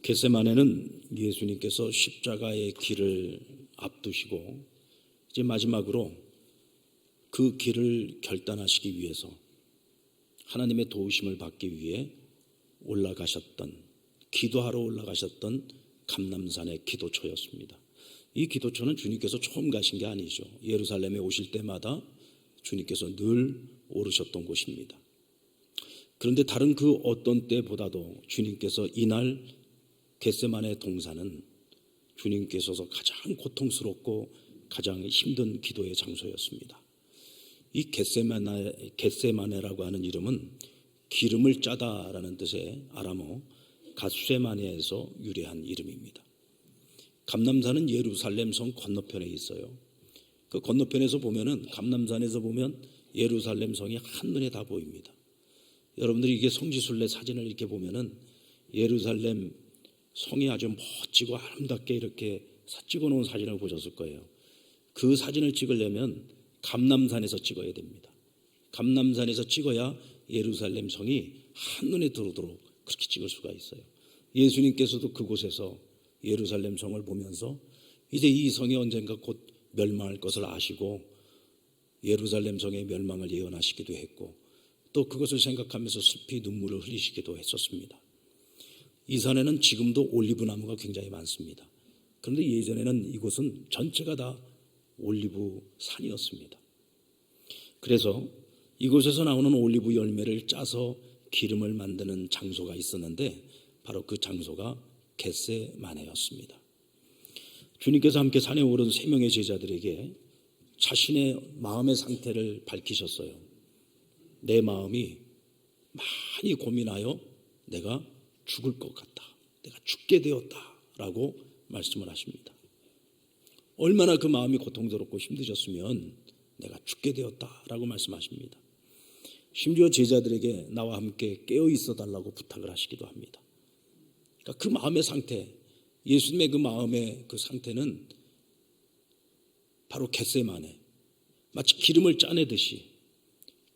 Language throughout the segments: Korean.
겟세마네는 예수님께서 십자가의 길을 앞두시고 이제 마지막으로 그 길을 결단하시기 위해서 하나님의 도우심을 받기 위해 기도하러 올라가셨던 감람산의 기도처였습니다. 이 기도처는 주님께서 처음 가신 게 아니죠. 예루살렘에 오실 때마다 주님께서 늘 오르셨던 곳입니다. 그런데 다른 그 어떤 때보다도 주님께서 이날 겟세마네 동산은 주님께서 가장 고통스럽고 가장 힘든 기도의 장소였습니다. 이 겟세마네라고 하는 이름은 기름을 짜다라는 뜻의 아람어 갓세마네에서 유래한 이름입니다. 감람산은 예루살렘 성 건너편에 있어요. 그 건너편에서 보면은 감람산에서 보면 예루살렘 성이 한눈에 다 보입니다. 여러분들이 이게 성지순례 사진을 이렇게 보면은 예루살렘 성이 아주 멋지고 아름답게 이렇게 찍어 놓은 사진을 보셨을 거예요. 그 사진을 찍으려면 감람산에서 찍어야 됩니다. 감람산에서 찍어야 예루살렘 성이 한눈에 들어오도록 그렇게 찍을 수가 있어요. 예수님께서도 그곳에서 예루살렘 성을 보면서 이제 이 성이 언젠가 곧 멸망할 것을 아시고 예루살렘 성의 멸망을 예언하시기도 했고 또 그것을 생각하면서 슬피 눈물을 흘리시기도 했었습니다. 이 산에는 지금도 올리브 나무가 굉장히 많습니다. 그런데 예전에는 이곳은 전체가 다 올리브 산이었습니다. 그래서 이곳에서 나오는 올리브 열매를 짜서 기름을 만드는 장소가 있었는데 바로 그 장소가 겟세마네였습니다. 주님께서 함께 산에 오른 3명의 제자들에게 자신의 마음의 상태를 밝히셨어요. 내 마음이 많이 고민하여 내가 죽을 것 같다. 내가 죽게 되었다라고 말씀을 하십니다. 얼마나 그 마음이 고통스럽고 힘드셨으면 내가 죽게 되었다라고 말씀하십니다. 심지어 제자들에게 나와 함께 깨어 있어 달라고 부탁을 하시기도 합니다. 그러니까 그 마음의 상태, 예수님의 그 마음의 그 상태는 바로 겟세마네, 마치 기름을 짜내듯이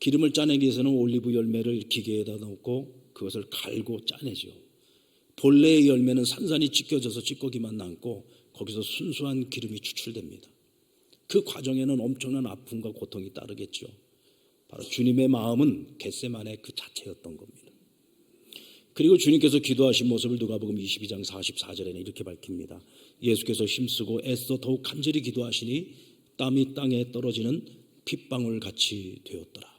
기름을 짜내기 위해서는 올리브 열매를 기계에다 넣고 그것을 갈고 짜내죠. 본래의 열매는 산산이 찢겨져서 찌꺼기만 남고 거기서 순수한 기름이 추출됩니다. 그 과정에는 엄청난 아픔과 고통이 따르겠죠. 바로 주님의 마음은 겟세마네 그 자체였던 겁니다. 그리고 주님께서 기도하신 모습을 누가복음 22장 44절에는 이렇게 밝힙니다. 예수께서 힘쓰고 애써 더욱 간절히 기도하시니 땀이 땅에 떨어지는 핏방울 같이 되었더라.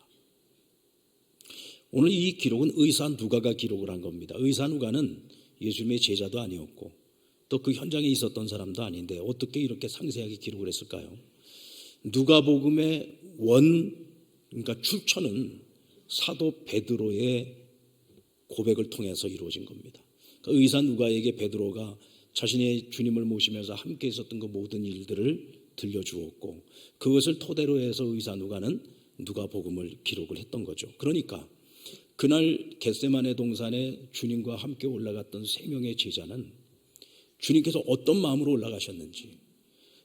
오늘 이 기록은 의사 누가가 기록을 한 겁니다. 의사 누가는 예수님의 제자도 아니었고 또 그 현장에 있었던 사람도 아닌데 어떻게 이렇게 상세하게 기록을 했을까요? 누가복음의 그러니까 출처는 사도 베드로의 고백을 통해서 이루어진 겁니다. 그러니까 의사 누가에게 베드로가 자신의 주님을 모시면서 함께 있었던 그 모든 일들을 들려주었고 그것을 토대로 해서 의사 누가는 누가복음을 기록을 했던 거죠. 그러니까 그날 겟세마네 동산에 주님과 함께 올라갔던 3명의 제자는 주님께서 어떤 마음으로 올라가셨는지,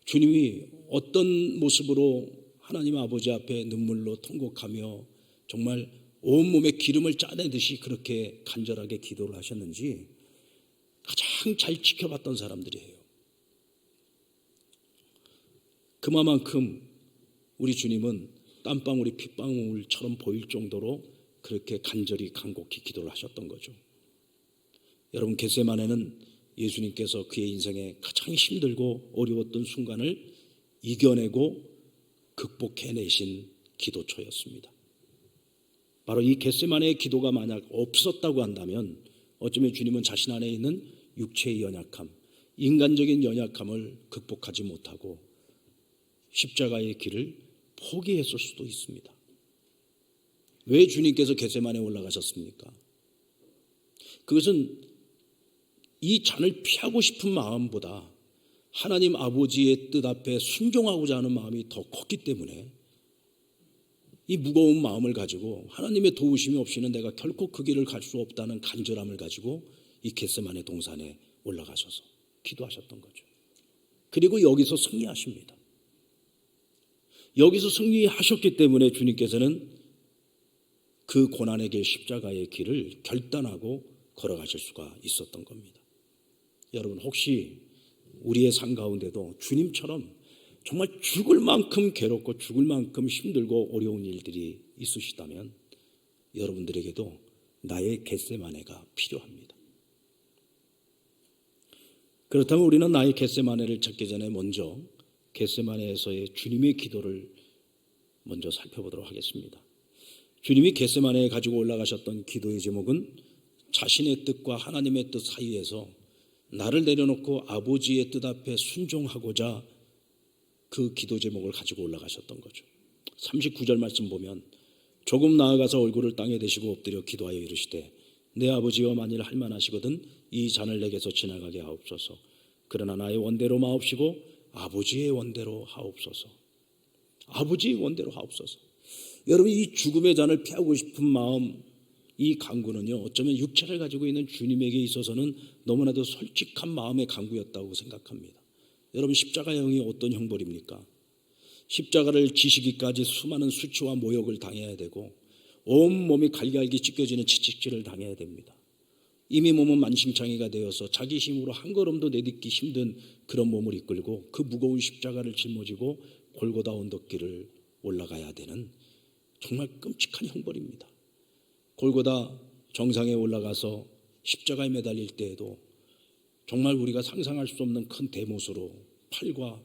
주님이 어떤 모습으로 하나님 아버지 앞에 눈물로 통곡하며 정말 온몸에 기름을 짜내듯이 그렇게 간절하게 기도를 하셨는지 가장 잘 지켜봤던 사람들이에요. 그만큼 우리 주님은 땀방울이 핏방울처럼 보일 정도로 그렇게 간절히 간곡히 기도를 하셨던 거죠. 여러분, 겟세마네는 예수님께서 그의 인생에 가장 힘들고 어려웠던 순간을 이겨내고 극복해내신 기도처였습니다. 바로 이 겟세마네의 기도가 만약 없었다고 한다면 어쩌면 주님은 자신 안에 있는 육체의 연약함, 인간적인 연약함을 극복하지 못하고 십자가의 길을 포기했을 수도 있습니다. 왜 주님께서 겟세마네에 올라가셨습니까? 그것은 이 잔을 피하고 싶은 마음보다 하나님 아버지의 뜻 앞에 순종하고자 하는 마음이 더 컸기 때문에 이 무거운 마음을 가지고 하나님의 도우심이 없이는 내가 결코 그 길을 갈 수 없다는 간절함을 가지고 이 겟세마네 동산에 올라가셔서 기도하셨던 거죠. 그리고 여기서 승리하십니다. 여기서 승리하셨기 때문에 주님께서는 그 고난의 길 십자가의 길을 결단하고 걸어가실 수가 있었던 겁니다. 여러분 혹시 우리의 삶 가운데도 주님처럼 정말 죽을 만큼 괴롭고 죽을 만큼 힘들고 어려운 일들이 있으시다면 여러분들에게도 나의 겟세마네가 필요합니다. 그렇다면 우리는 나의 겟세마네를 찾기 전에 먼저 겟세마네에서의 주님의 기도를 먼저 살펴보도록 하겠습니다. 주님이 겟세마네에 가지고 올라가셨던 기도의 제목은 자신의 뜻과 하나님의 뜻 사이에서 나를 내려놓고 아버지의 뜻 앞에 순종하고자 그 기도 제목을 가지고 올라가셨던 거죠. 39절 말씀 보면 조금 나아가서 얼굴을 땅에 대시고 엎드려 기도하여 이르시되 내 아버지여 만일 할만하시거든 이 잔을 내게서 지나가게 하옵소서. 그러나 나의 원대로 마옵시고 아버지의 원대로 하옵소서. 아버지의 원대로 하옵소서. 여러분 이 죽음의 잔을 피하고 싶은 마음, 이 간구는요 어쩌면 육체를 가지고 있는 주님에게 있어서는 너무나도 솔직한 마음의 간구였다고 생각합니다. 여러분 십자가의 형이 어떤 형벌입니까? 십자가를 지시기까지 수많은 수치와 모욕을 당해야 되고 온몸이 갈기갈기 찢겨지는 채찍질을 당해야 됩니다. 이미 몸은 만신창이가 되어서 자기 힘으로 한 걸음도 내딛기 힘든 그런 몸을 이끌고 그 무거운 십자가를 짊어지고 골고다 언덕길을 올라가야 되는 정말 끔찍한 형벌입니다. 골고다 정상에 올라가서 십자가에 매달릴 때에도 정말 우리가 상상할 수 없는 큰 대못으로 팔과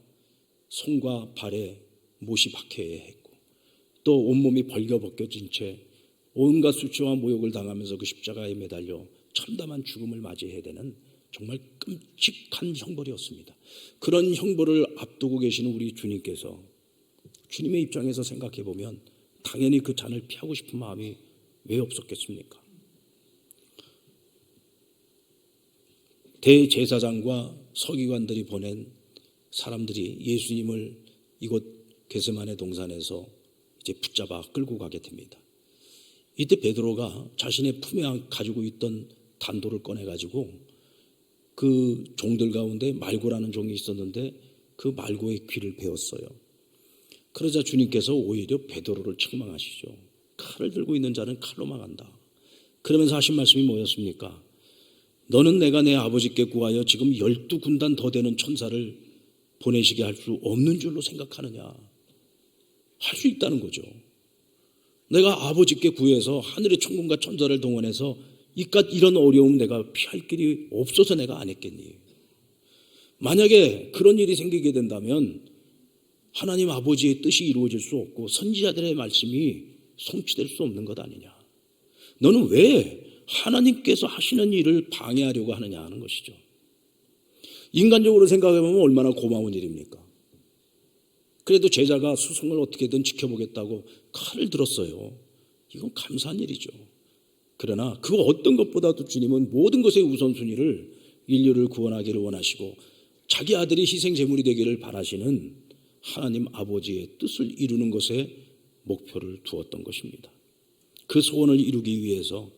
손과 발에 못이 박혀야 했고 또 온몸이 벌겨벗겨진 채 온갖 수치와 모욕을 당하면서 그 십자가에 매달려 참담한 죽음을 맞이해야 되는 정말 끔찍한 형벌이었습니다. 그런 형벌을 앞두고 계시는 우리 주님께서 주님의 입장에서 생각해 보면 당연히 그 잔을 피하고 싶은 마음이 왜 없었겠습니까? 대제사장과 서기관들이 보낸 사람들이 예수님을 이곳 겟세마네 동산에서 이제 붙잡아 끌고 가게 됩니다. 이때 베드로가 자신의 품에 가지고 있던 단도를 꺼내가지고 그 종들 가운데 말고라는 종이 있었는데 그 말고의 귀를 베었어요. 그러자 주님께서 오히려 베드로를 책망하시죠. 칼을 들고 있는 자는 칼로 망한다. 그러면서 하신 말씀이 뭐였습니까? 너는 내가 내 아버지께 구하여 지금 12군단 더 되는 천사를 보내시게 할 수 없는 줄로 생각하느냐? 할 수 있다는 거죠. 내가 아버지께 구해서 하늘의 천군과 천사를 동원해서 이깟 이런 어려움 내가 피할 길이 없어서 내가 안 했겠니? 만약에 그런 일이 생기게 된다면 하나님 아버지의 뜻이 이루어질 수 없고 선지자들의 말씀이 성취될 수 없는 것 아니냐? 너는 왜 하나님께서 하시는 일을 방해하려고 하느냐 하는 것이죠. 인간적으로 생각해보면 얼마나 고마운 일입니까? 그래도 제자가 수송을 어떻게든 지켜보겠다고 칼을 들었어요. 이건 감사한 일이죠. 그러나 그 어떤 것보다도 주님은 모든 것의 우선순위를 인류를 구원하기를 원하시고 자기 아들이 희생제물이 되기를 바라시는 하나님 아버지의 뜻을 이루는 것에 목표를 두었던 것입니다. 그 소원을 이루기 위해서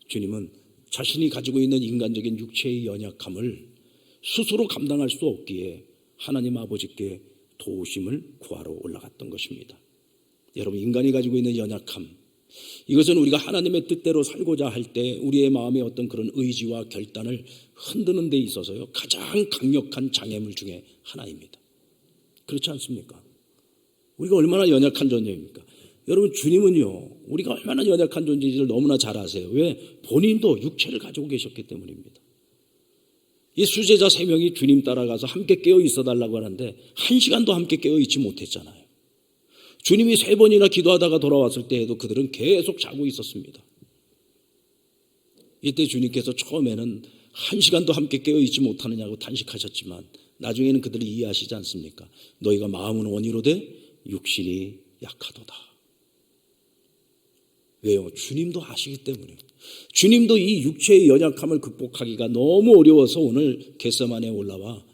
주님은 자신이 가지고 있는 인간적인 육체의 연약함을 스스로 감당할 수 없기에 하나님 아버지께 도우심을 구하러 올라갔던 것입니다. 여러분 인간이 가지고 있는 연약함, 이것은 우리가 하나님의 뜻대로 살고자 할 때 우리의 마음의 어떤 그런 의지와 결단을 흔드는 데 있어서요 가장 강력한 장애물 중에 하나입니다. 그렇지 않습니까? 우리가 얼마나 연약한 존재입니까? 여러분 주님은요 우리가 얼마나 연약한 존재인지를 너무나 잘 아세요. 왜? 본인도 육체를 가지고 계셨기 때문입니다. 이 수제자 3명이 주님 따라가서 함께 깨어 있어 달라고 하는데 1시간도 함께 깨어 있지 못했잖아요. 주님이 3번이나 기도하다가 돌아왔을 때에도 그들은 계속 자고 있었습니다. 이때 주님께서 처음에는 1시간도 함께 깨어 있지 못하느냐고 탄식하셨지만 나중에는 그들이 이해하시지 않습니까? 너희가 마음은 원이로되 육신이 약하도다. 왜요? 주님도 아시기 때문에. 주님도 이 육체의 연약함을 극복하기가 너무 어려워서 오늘 겟세마네에 올라와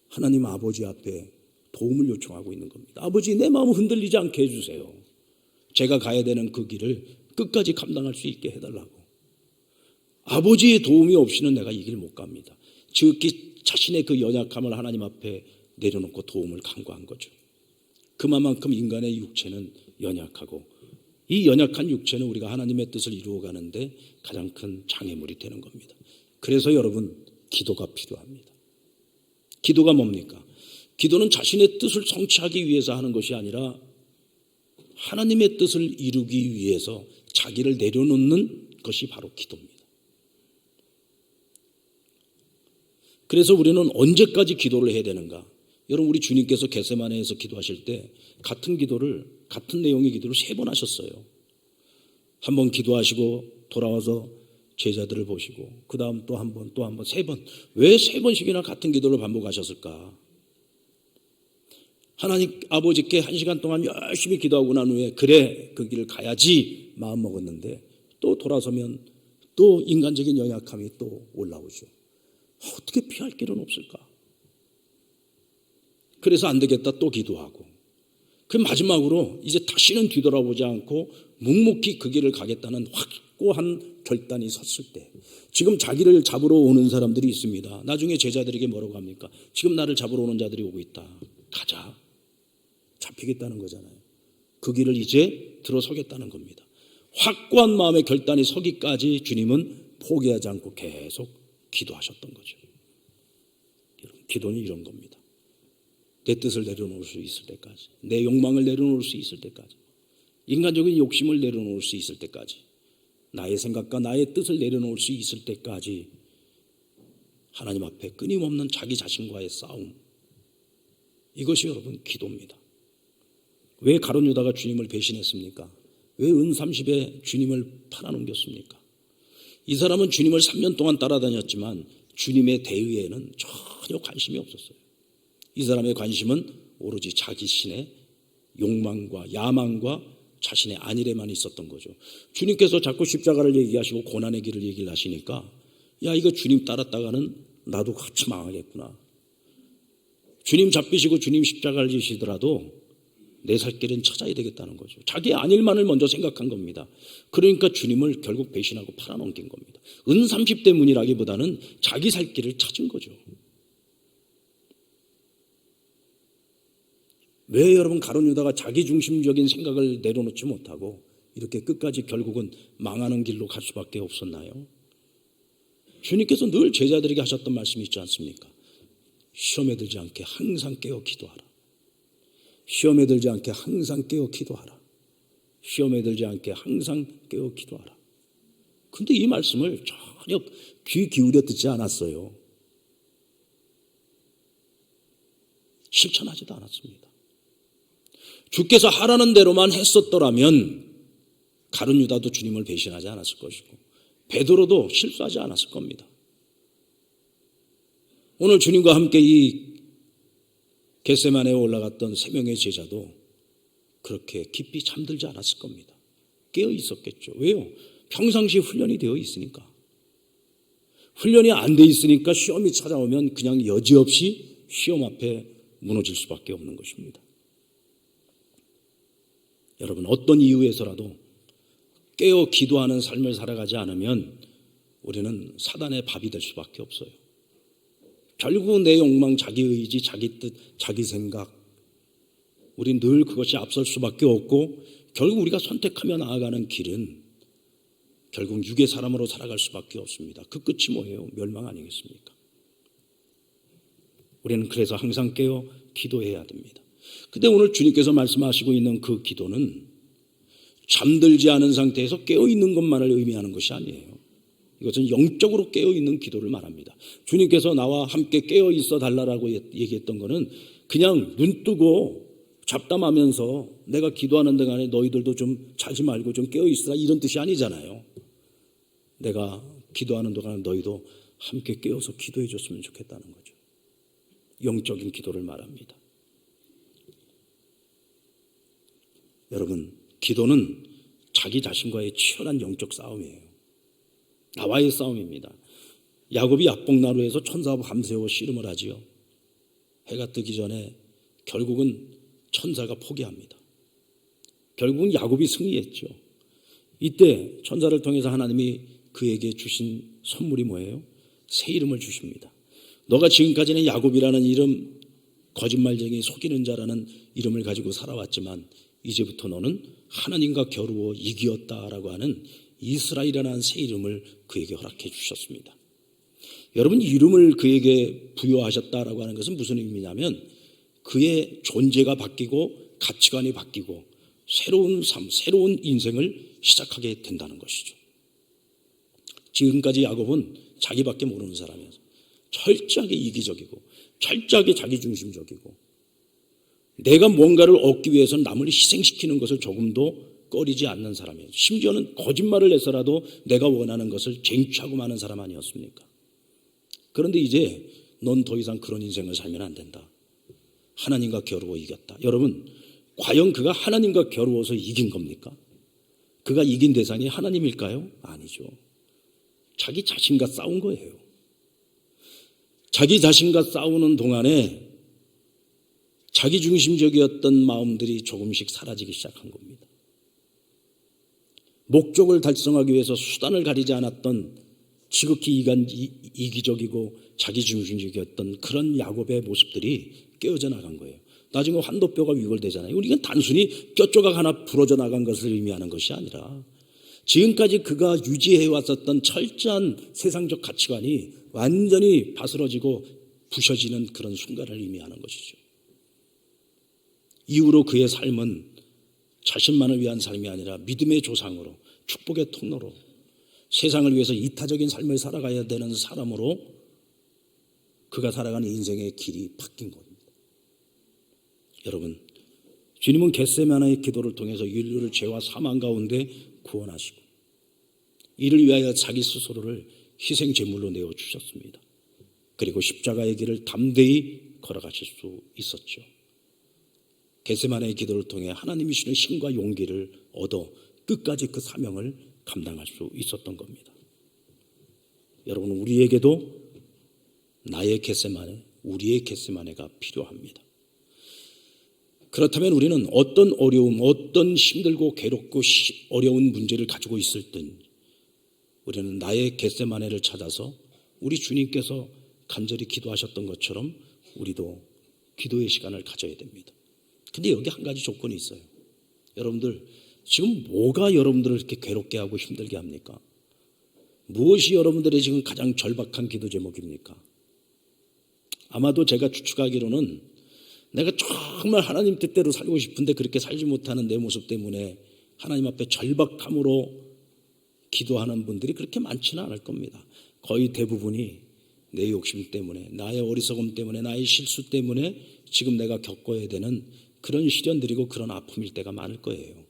하나님 아버지 앞에 도움을 요청하고 있는 겁니다. 아버지 내 마음 흔들리지 않게 해주세요. 제가 가야 되는 그 길을 끝까지 감당할 수 있게 해달라고. 아버지의 도움이 없이는 내가 이 길 못 갑니다. 즉 자신의 그 연약함을 하나님 앞에 내려놓고 도움을 간구한 거죠. 그만큼 인간의 육체는 연약하고 이 연약한 육체는 우리가 하나님의 뜻을 이루어가는데 가장 큰 장애물이 되는 겁니다. 그래서 여러분 기도가 필요합니다. 기도가 뭡니까? 기도는 자신의 뜻을 성취하기 위해서 하는 것이 아니라 하나님의 뜻을 이루기 위해서 자기를 내려놓는 것이 바로 기도입니다. 그래서 우리는 언제까지 기도를 해야 되는가? 여러분, 우리 주님께서 겟세마네에서 기도하실 때 같은 내용의 기도를 3번 하셨어요. 한 번 기도하시고 돌아와서 제자들을 보시고 그 다음 또 한 번, 또 한 번, 3번. 왜 3번씩이나 같은 기도를 반복하셨을까? 하나님 아버지께 1시간 동안 열심히 기도하고 난 후에 그래, 그 길을 가야지 마음 먹었는데 또 돌아서면 또 인간적인 연약함이 또 올라오죠. 어떻게 피할 길은 없을까? 그래서 안 되겠다 또 기도하고, 그 마지막으로 이제 다시는 뒤돌아보지 않고 묵묵히 그 길을 가겠다는 확고한 결단이 섰을 때, 지금 자기를 잡으러 오는 사람들이 있습니다. 나중에 제자들에게 뭐라고 합니까? 지금 나를 잡으러 오는 자들이 오고 있다. 가자. 잡히겠다는 거잖아요. 그 길을 이제 들어서겠다는 겁니다. 확고한 마음의 결단이 서기까지 주님은 포기하지 않고 계속 기도하셨던 거죠. 기도는 이런 겁니다. 내 뜻을 내려놓을 수 있을 때까지, 내 욕망을 내려놓을 수 있을 때까지, 인간적인 욕심을 내려놓을 수 있을 때까지, 나의 생각과 나의 뜻을 내려놓을 수 있을 때까지 하나님 앞에 끊임없는 자기 자신과의 싸움, 이것이 여러분 기도입니다. 왜 가룟 유다가 주님을 배신했습니까? 왜 은 30에 주님을 팔아넘겼습니까? 이 사람은 주님을 3년 동안 따라다녔지만 주님의 대의에는 전혀 관심이 없었어요. 이 사람의 관심은 오로지 자기 신의 욕망과 야망과 자신의 안일에만 있었던 거죠. 주님께서 자꾸 십자가를 얘기하시고 고난의 길을 얘기를 하시니까, 야, 이거 주님 따랐다가는 나도 같이 망하겠구나. 주님 잡히시고 주님 십자가를 지시더라도 내 살 길은 찾아야 되겠다는 거죠. 자기의 안일만을 먼저 생각한 겁니다. 그러니까 주님을 결국 배신하고 팔아넘긴 겁니다. 은 30 때문이라기보다는 자기 살 길을 찾은 거죠. 왜 여러분 가룟 유다가 자기 중심적인 생각을 내려놓지 못하고 이렇게 끝까지 결국은 망하는 길로 갈 수밖에 없었나요? 주님께서 늘 제자들에게 하셨던 말씀이 있지 않습니까? 시험에 들지 않게 항상 깨어 기도하라. 시험에 들지 않게 항상 깨어 기도하라. 시험에 들지 않게 항상 깨어 기도하라. 근데 이 말씀을 전혀 귀 기울여 듣지 않았어요. 실천하지도 않았습니다. 주께서 하라는 대로만 했었더라면 가룟 유다도 주님을 배신하지 않았을 것이고 베드로도 실수하지 않았을 겁니다. 오늘 주님과 함께 이 겟세마네에 올라갔던 3명의 제자도 그렇게 깊이 잠들지 않았을 겁니다. 깨어 있었겠죠. 왜요? 평상시 훈련이 되어 있으니까. 훈련이 안 돼 있으니까 시험이 찾아오면 그냥 여지없이 시험 앞에 무너질 수밖에 없는 것입니다. 여러분, 어떤 이유에서라도 깨어 기도하는 삶을 살아가지 않으면 우리는 사단의 밥이 될 수밖에 없어요. 결국 내 욕망, 자기 의지, 자기 뜻, 자기 생각, 우린 늘 그것이 앞설 수밖에 없고 결국 우리가 선택하며 나아가는 길은 결국 육의 사람으로 살아갈 수밖에 없습니다. 그 끝이 뭐예요? 멸망 아니겠습니까? 우리는 그래서 항상 깨어 기도해야 됩니다. 근데 오늘 주님께서 말씀하시고 있는 그 기도는 잠들지 않은 상태에서 깨어있는 것만을 의미하는 것이 아니에요. 이것은 영적으로 깨어있는 기도를 말합니다. 주님께서 나와 함께 깨어있어 달라고 얘기했던 것은 그냥 눈 뜨고 잡담하면서 내가 기도하는 동안에 너희들도 좀 자지 말고 좀 깨어있으라 이런 뜻이 아니잖아요. 내가 기도하는 동안에 너희도 함께 깨어서 기도해 줬으면 좋겠다는 거죠. 영적인 기도를 말합니다. 여러분, 기도는 자기 자신과의 치열한 영적 싸움이에요. 나와의 싸움입니다. 야곱이 약복나루에서 천사와 밤새워 씨름을 하지요. 해가 뜨기 전에 결국은 천사가 포기합니다. 결국은 야곱이 승리했죠. 이때 천사를 통해서 하나님이 그에게 주신 선물이 뭐예요? 새 이름을 주십니다. 너가 지금까지는 야곱이라는 이름, 거짓말쟁이, 속이는 자라는 이름을 가지고 살아왔지만 이제부터 너는 하나님과 겨루어 이기었다라고 하는 이스라엘이라는 새 이름을 그에게 허락해 주셨습니다. 여러분, 이름을 그에게 부여하셨다라고 하는 것은 무슨 의미냐면 그의 존재가 바뀌고 가치관이 바뀌고 새로운 삶, 새로운 인생을 시작하게 된다는 것이죠. 지금까지 야곱은 자기밖에 모르는 사람이었어요. 철저하게 이기적이고 철저하게 자기중심적이고 내가 뭔가를 얻기 위해서는 남을 희생시키는 것을 조금도 꺼리지 않는 사람이에요. 심지어는 거짓말을 해서라도 내가 원하는 것을 쟁취하고 마는 사람 아니었습니까? 그런데 이제 넌 더 이상 그런 인생을 살면 안 된다. 하나님과 겨루어 이겼다. 여러분, 과연 그가 하나님과 겨루어서 이긴 겁니까? 그가 이긴 대상이 하나님일까요? 아니죠. 자기 자신과 싸운 거예요. 자기 자신과 싸우는 동안에 자기중심적이었던 마음들이 조금씩 사라지기 시작한 겁니다. 목적을 달성하기 위해서 수단을 가리지 않았던 지극히 이기적이고 자기중심적이었던 그런 야곱의 모습들이 깨어져 나간 거예요. 나중에 환도뼈가 위골되잖아요. 이건 단순히 뼈 조각 하나 부러져 나간 것을 의미하는 것이 아니라 지금까지 그가 유지해왔었던 철저한 세상적 가치관이 완전히 바스러지고 부셔지는 그런 순간을 의미하는 것이죠. 이후로 그의 삶은 자신만을 위한 삶이 아니라 믿음의 조상으로, 축복의 통로로, 세상을 위해서 이타적인 삶을 살아가야 되는 사람으로 그가 살아가는 인생의 길이 바뀐 겁니다. 여러분, 주님은 겟세마네의 기도를 통해서 인류를 죄와 사망 가운데 구원하시고 이를 위하여 자기 스스로를 희생 제물로 내어주셨습니다. 그리고 십자가의 길을 담대히 걸어가실 수 있었죠. 겟세마네의 기도를 통해 하나님이 주시는 힘과 용기를 얻어 끝까지 그 사명을 감당할 수 있었던 겁니다. 여러분, 우리에게도 나의 겟세마네, 우리의 겟세마네가 필요합니다. 그렇다면 우리는 어떤 어려움, 어떤 힘들고 괴롭고 어려운 문제를 가지고 있을 땐 우리는 나의 겟세마네를 찾아서 우리 주님께서 간절히 기도하셨던 것처럼 우리도 기도의 시간을 가져야 됩니다. 근데 여기 한 가지 조건이 있어요. 여러분들, 지금 뭐가 여러분들을 이렇게 괴롭게 하고 힘들게 합니까? 무엇이 여러분들의 지금 가장 절박한 기도 제목입니까? 아마도 제가 추측하기로는 내가 정말 하나님 뜻대로 살고 싶은데 그렇게 살지 못하는 내 모습 때문에 하나님 앞에 절박함으로 기도하는 분들이 그렇게 많지는 않을 겁니다. 거의 대부분이 내 욕심 때문에, 나의 어리석음 때문에, 나의 실수 때문에 지금 내가 겪어야 되는 그런 시련들이고 그런 아픔일 때가 많을 거예요.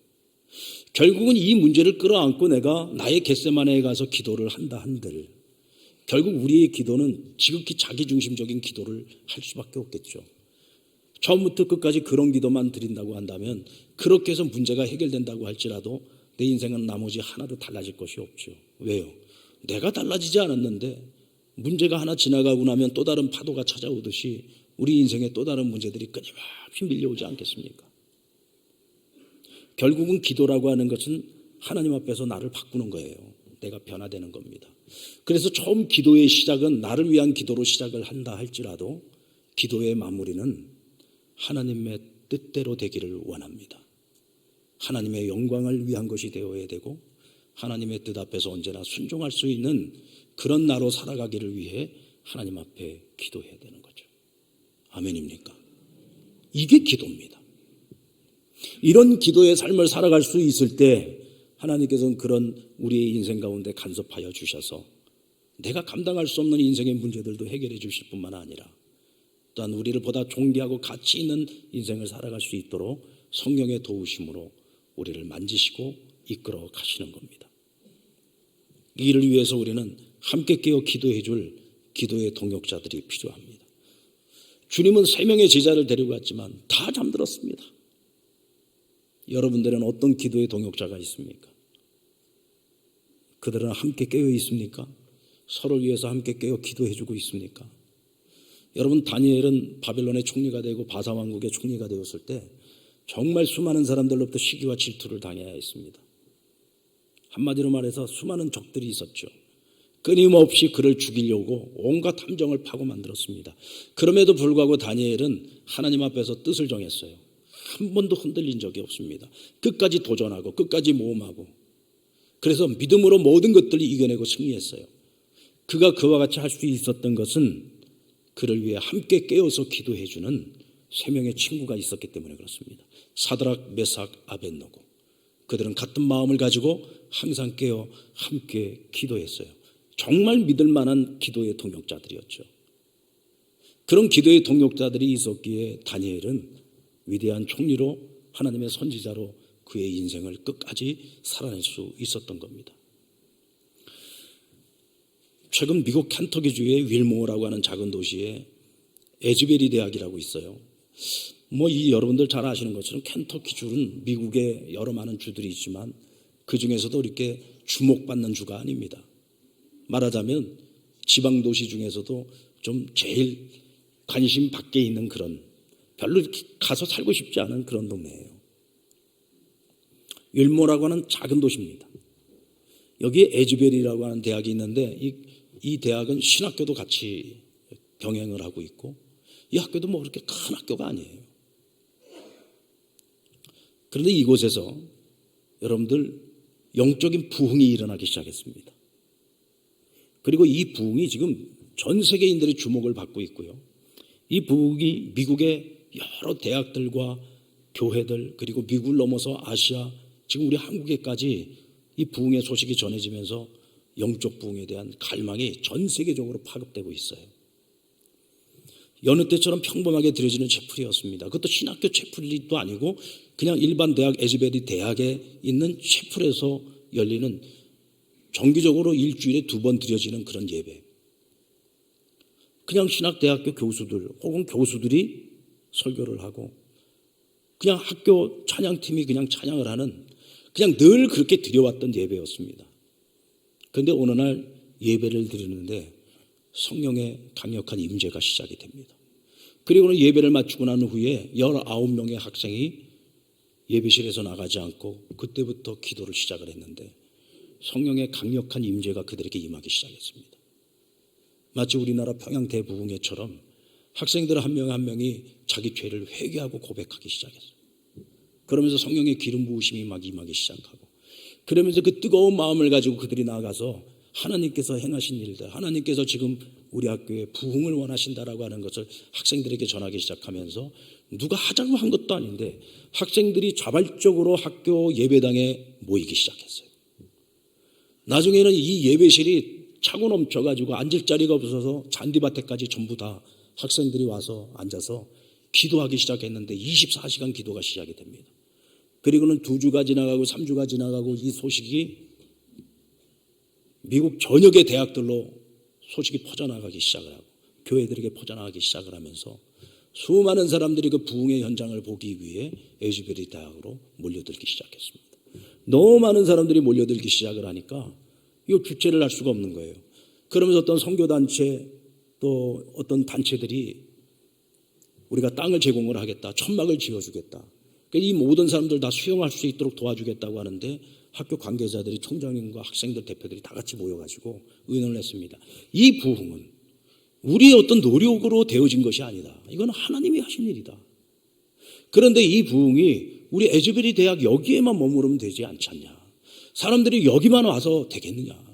결국은 이 문제를 끌어안고 내가 나의 겟세마네에 가서 기도를 한다 한들 결국 우리의 기도는 지극히 자기중심적인 기도를 할 수밖에 없겠죠. 처음부터 끝까지 그런 기도만 드린다고 한다면 그렇게 해서 문제가 해결된다고 할지라도 내 인생은 나머지 하나도 달라질 것이 없죠. 왜요? 내가 달라지지 않았는데 문제가 하나 지나가고 나면 또 다른 파도가 찾아오듯이 우리 인생에 또 다른 문제들이 끊임없이 밀려오지 않겠습니까? 결국은 기도라고 하는 것은 하나님 앞에서 나를 바꾸는 거예요. 내가 변화되는 겁니다. 그래서 처음 기도의 시작은 나를 위한 기도로 시작을 한다 할지라도 기도의 마무리는 하나님의 뜻대로 되기를 원합니다. 하나님의 영광을 위한 것이 되어야 되고 하나님의 뜻 앞에서 언제나 순종할 수 있는 그런 나로 살아가기를 위해 하나님 앞에 기도해야 되는 거죠. 아멘입니까? 이게 기도입니다. 이런 기도의 삶을 살아갈 수 있을 때 하나님께서는 그런 우리의 인생 가운데 간섭하여 주셔서 내가 감당할 수 없는 인생의 문제들도 해결해 주실 뿐만 아니라 또한 우리를 보다 존귀하고 가치 있는 인생을 살아갈 수 있도록 성령의 도우심으로 우리를 만지시고 이끌어 가시는 겁니다. 이 일을 위해서 우리는 함께 깨어 기도해 줄 기도의 동역자들이 필요합니다. 주님은 3명의 제자를 데리고 갔지만 다 잠들었습니다. 여러분들은 어떤 기도의 동역자가 있습니까? 그들은 함께 깨어 있습니까? 서로를 위해서 함께 깨어 기도해 주고 있습니까? 여러분, 다니엘은 바벨론의 총리가 되고 바사왕국의 총리가 되었을 때 정말 수많은 사람들로부터 시기와 질투를 당해야 했습니다. 한마디로 말해서 수많은 적들이 있었죠. 끊임없이 그를 죽이려고 온갖 함정을 파고 만들었습니다. 그럼에도 불구하고 다니엘은 하나님 앞에서 뜻을 정했어요. 한 번도 흔들린 적이 없습니다. 끝까지 도전하고 끝까지 모험하고 그래서 믿음으로 모든 것들을 이겨내고 승리했어요. 그가 그와 같이 할 수 있었던 것은 그를 위해 함께 깨어서 기도해 주는 세 명의 친구가 있었기 때문에 그렇습니다. 사드락, 메삭, 아벳노고. 그들은 같은 마음을 가지고 항상 깨어 함께 기도했어요. 정말 믿을 만한 기도의 동역자들이었죠. 그런 기도의 동역자들이 있었기에 다니엘은 위대한 총리로 하나님의 선지자로 그의 인생을 끝까지 살아낼 수 있었던 겁니다. 최근 미국 켄터키주의 윌모어라고 하는 작은 도시에 에즈베리 대학이라고 있어요. 이 여러분들 잘 아시는 것처럼 켄터키주는 미국에 여러 많은 주들이 있지만 그 중에서도 이렇게 주목받는 주가 아닙니다. 말하자면 지방 도시 중에서도 좀 제일 관심 밖에 있는 그런, 별로 이렇게 가서 살고 싶지 않은 그런 동네예요. 윌모라고 하는 작은 도시입니다. 여기에 에즈베리라고 하는 대학이 있는데 이 대학은 신학교도 같이 병행을 하고 있고 이 학교도 그렇게 큰 학교가 아니에요. 그런데 이곳에서 여러분들 영적인 부흥이 일어나기 시작했습니다. 그리고 이 부흥이 지금 전 세계인들의 주목을 받고 있고요. 이 부흥이 미국의 여러 대학들과 교회들 그리고 미국을 넘어서 아시아 지금 우리 한국에까지 이 부흥의 소식이 전해지면서 영적 부흥에 대한 갈망이 전 세계적으로 파급되고 있어요. 여느 때처럼 평범하게 드려지는 채플이었습니다. 그것도 신학교 채플도 아니고 그냥 일반 대학 에즈베리 대학에 있는 채플에서 열리는 정기적으로 일주일에 2번 드려지는 그런 예배. 그냥 신학대학교 교수들 혹은 교수들이 설교를 하고 그냥 학교 찬양팀이 그냥 찬양을 하는 그냥 늘 그렇게 드려왔던 예배였습니다. 그런데 어느 날 예배를 드리는데 성령의 강력한 임재가 시작이 됩니다. 그리고는 예배를 마치고 난 후에 19명의 학생이 예배실에서 나가지 않고 그때부터 기도를 시작을 했는데 성령의 강력한 임재가 그들에게 임하기 시작했습니다. 마치 우리나라 평양 대부흥회처럼 학생들 한 명 한 명이 자기 죄를 회개하고 고백하기 시작했어요. 그러면서 성령의 기름 부으심이 막 임하기 시작하고 그러면서 그 뜨거운 마음을 가지고 그들이 나아가서 하나님께서 행하신 일들, 하나님께서 지금 우리 학교에 부흥을 원하신다라고 하는 것을 학생들에게 전하기 시작하면서 누가 하자고 한 것도 아닌데 학생들이 자발적으로 학교 예배당에 모이기 시작했어요. 나중에는 이 예배실이 차고 넘쳐가지고 앉을 자리가 없어서 잔디밭에까지 전부 다 학생들이 와서 앉아서 기도하기 시작했는데 24시간 기도가 시작이 됩니다. 그리고는 2주가 지나가고 3주가 지나가고 이 소식이 미국 전역의 대학들로 소식이 퍼져나가기 시작을 하고 교회들에게 퍼져나가기 시작을 하면서 수많은 사람들이 그 부흥의 현장을 보기 위해 에즈베리 대학으로 몰려들기 시작했습니다. 너무 많은 사람들이 몰려들기 시작을 하니까 이거 주체를 할 수가 없는 거예요. 그러면서 어떤 선교단체 또 어떤 단체들이 우리가 땅을 제공을 하겠다, 천막을 지어주겠다. 이 모든 사람들 다 수용할 수 있도록 도와주겠다고 하는데 학교 관계자들이 총장님과 학생들 대표들이 다 같이 모여가지고 의논을 했습니다. 이 부흥은 우리의 어떤 노력으로 되어진 것이 아니다. 이건 하나님이 하신 일이다. 그런데 이 부흥이 우리 에즈베리 대학 여기에만 머무르면 되지 않지 않냐. 사람들이 여기만 와서 되겠느냐.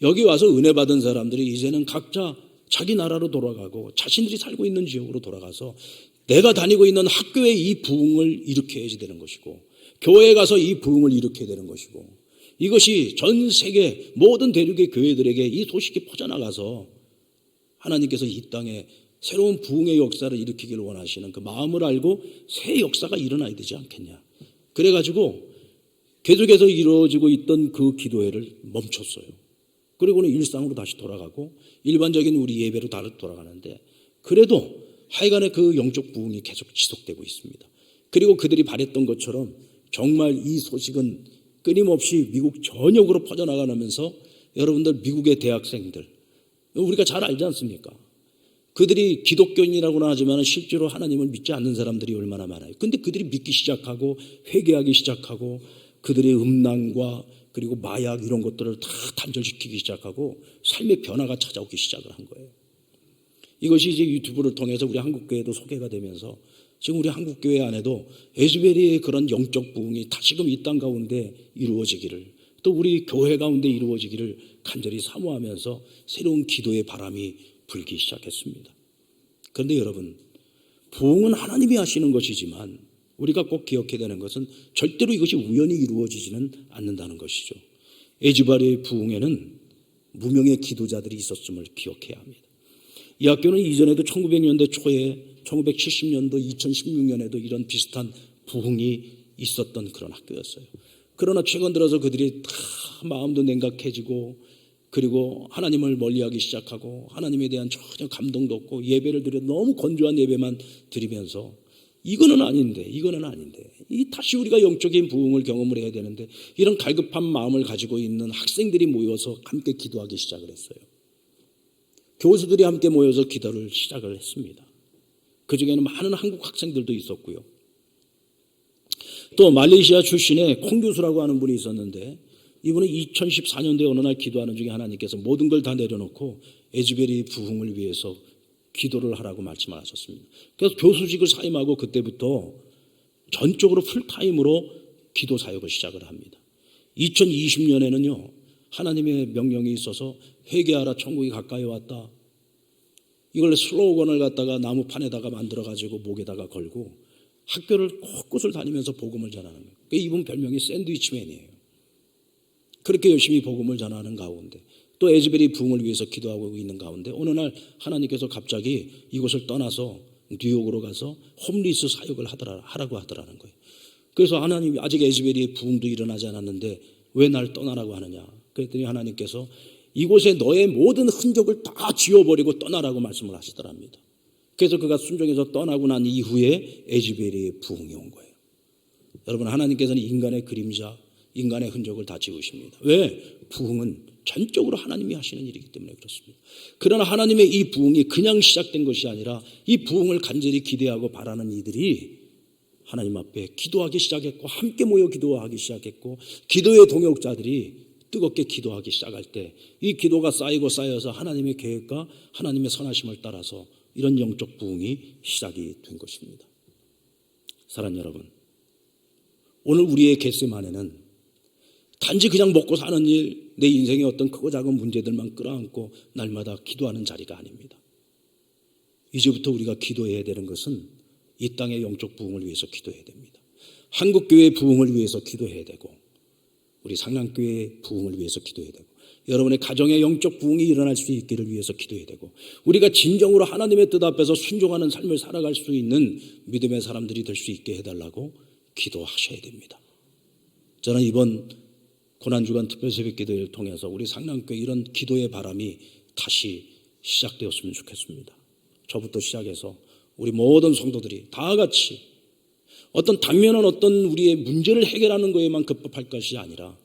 여기 와서 은혜 받은 사람들이 이제는 각자 자기 나라로 돌아가고 자신들이 살고 있는 지역으로 돌아가서 내가 다니고 있는 학교에 이 부흥을 일으켜야지 되는 것이고 교회에 가서 이 부흥을 일으켜야 되는 것이고 이것이 전 세계 모든 대륙의 교회들에게 이 소식이 퍼져나가서 하나님께서 이 땅에 새로운 부흥의 역사를 일으키기를 원하시는 그 마음을 알고 새 역사가 일어나야 되지 않겠냐. 그래가지고 계속해서 이루어지고 있던 그 기도회를 멈췄어요. 그리고는 일상으로 다시 돌아가고 일반적인 우리 예배로 다시 돌아가는데 그래도 하여간에 그 영적 부흥이 계속 지속되고 있습니다. 그리고 그들이 바랬던 것처럼 정말 이 소식은 끊임없이 미국 전역으로 퍼져나가면서 여러분들 미국의 대학생들 우리가 잘 알지 않습니까? 그들이 기독교인이라고는 하지만 실제로 하나님을 믿지 않는 사람들이 얼마나 많아요. 근데 그들이 믿기 시작하고 회개하기 시작하고 그들의 음란과 그리고 마약 이런 것들을 다 단절시키기 시작하고 삶의 변화가 찾아오기 시작을 한 거예요. 이것이 이제 유튜브를 통해서 우리 한국교회도 소개가 되면서 지금 우리 한국교회 안에도 에즈베리의 그런 영적 부흥이 다시금 이 땅 가운데 이루어지기를 또 우리 교회 가운데 이루어지기를 간절히 사모하면서 새로운 기도의 바람이 불기 시작했습니다. 그런데 여러분, 부흥은 하나님이 하시는 것이지만 우리가 꼭 기억해야 되는 것은 절대로 이것이 우연히 이루어지지는 않는다는 것이죠. 에즈바리의 부흥에는 무명의 기도자들이 있었음을 기억해야 합니다. 이 학교는 이전에도 1900년대 초에 1970년도 2016년에도 이런 비슷한 부흥이 있었던 그런 학교였어요. 그러나 최근 들어서 그들이 다 마음도 냉각해지고 그리고 하나님을 멀리하기 시작하고 하나님에 대한 전혀 감동도 없고 예배를 드려 너무 건조한 예배만 드리면서 이거는 아닌데 이 다시 우리가 영적인 부흥을 경험을 해야 되는데 이런 갈급한 마음을 가지고 있는 학생들이 모여서 함께 기도하기 시작을 했어요. 교수들이 함께 모여서 기도를 시작을 했습니다. 그 중에는 많은 한국 학생들도 있었고요. 또 말레이시아 출신의 콩 교수라고 하는 분이 있었는데 이분은 2014년도에 어느 날 기도하는 중에 하나님께서 모든 걸 다 내려놓고 에즈베리 부흥을 위해서 기도를 하라고 말씀을 하셨습니다. 그래서 교수직을 사임하고 그때부터 전적으로 풀타임으로 기도 사역을 시작을 합니다. 2020년에는요. 하나님의 명령이 있어서 회개하라 천국이 가까이 왔다. 이걸 슬로건을 갖다가 나무판에다가 만들어가지고 목에다가 걸고 학교를 곳곳을 다니면서 복음을 전하는 거예요. 이분 별명이 샌드위치맨이에요. 그렇게 열심히 복음을 전하는 가운데 또 에즈베리 부흥을 위해서 기도하고 있는 가운데 어느 날 하나님께서 갑자기 이곳을 떠나서 뉴욕으로 가서 홈리스 사역을 하라고 하더라는 거예요. 그래서 하나님이 아직 에즈베리의 부흥도 일어나지 않았는데 왜 날 떠나라고 하느냐. 그랬더니 하나님께서 이곳에 너의 모든 흔적을 다 지워버리고 떠나라고 말씀을 하시더랍니다. 그래서 그가 순종해서 떠나고 난 이후에 에즈베리의 부흥이 온 거예요. 여러분, 하나님께서는 인간의 그림자, 인간의 흔적을 다 지우십니다. 왜? 부흥은 전적으로 하나님이 하시는 일이기 때문에 그렇습니다. 그러나 하나님의 이 부흥이 그냥 시작된 것이 아니라 이 부흥을 간절히 기대하고 바라는 이들이 하나님 앞에 기도하기 시작했고 함께 모여 기도하기 시작했고 기도의 동역자들이 뜨겁게 기도하기 시작할 때 이 기도가 쌓이고 쌓여서 하나님의 계획과 하나님의 선하심을 따라서 이런 영적 부흥이 시작이 된 것입니다. 사랑하는 여러분, 오늘 우리의 겟세마네는 단지 그냥 먹고 사는 일, 내 인생의 어떤 크고 작은 문제들만 끌어안고 날마다 기도하는 자리가 아닙니다. 이제부터 우리가 기도해야 되는 것은 이 땅의 영적 부흥을 위해서 기도해야 됩니다. 한국교회의 부흥을 위해서 기도해야 되고 우리 상랑교회의 부흥을 위해서 기도해야 되고 여러분의 가정의 영적 부흥이 일어날 수 있기를 위해서 기도해야 되고 우리가 진정으로 하나님의 뜻 앞에서 순종하는 삶을 살아갈 수 있는 믿음의 사람들이 될 수 있게 해달라고 기도하셔야 됩니다. 저는 이번 고난주간 특별새벽기도회를 통해서 우리 상랑교회 이런 기도의 바람이 다시 시작되었으면 좋겠습니다. 저부터 시작해서 우리 모든 성도들이 다 같이 어떤 당면한 어떤 우리의 문제를 해결하는 것에만 급급할 것이 아니라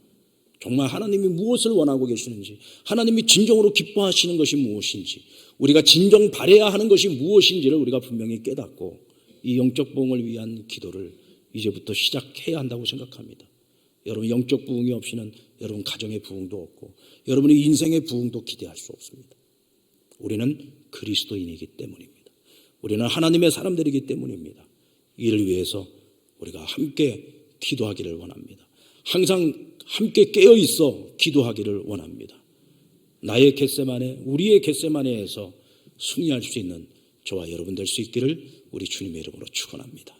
정말 하나님이 무엇을 원하고 계시는지 하나님이 진정으로 기뻐하시는 것이 무엇인지 우리가 진정 바라야 하는 것이 무엇인지를 우리가 분명히 깨닫고 이 영적 부흥을 위한 기도를 이제부터 시작해야 한다고 생각합니다. 여러분 영적 부흥이 없이는 여러분 가정의 부흥도 없고 여러분의 인생의 부흥도 기대할 수 없습니다. 우리는 그리스도인이기 때문입니다. 우리는 하나님의 사람들이기 때문입니다. 이를 위해서 우리가 함께 기도하기를 원합니다. 항상 함께 깨어있어 기도하기를 원합니다. 나의 겟세마네, 우리의 겟세마네에서 승리할 수 있는 저와 여러분 될 수 있기를 우리 주님의 이름으로 축원합니다.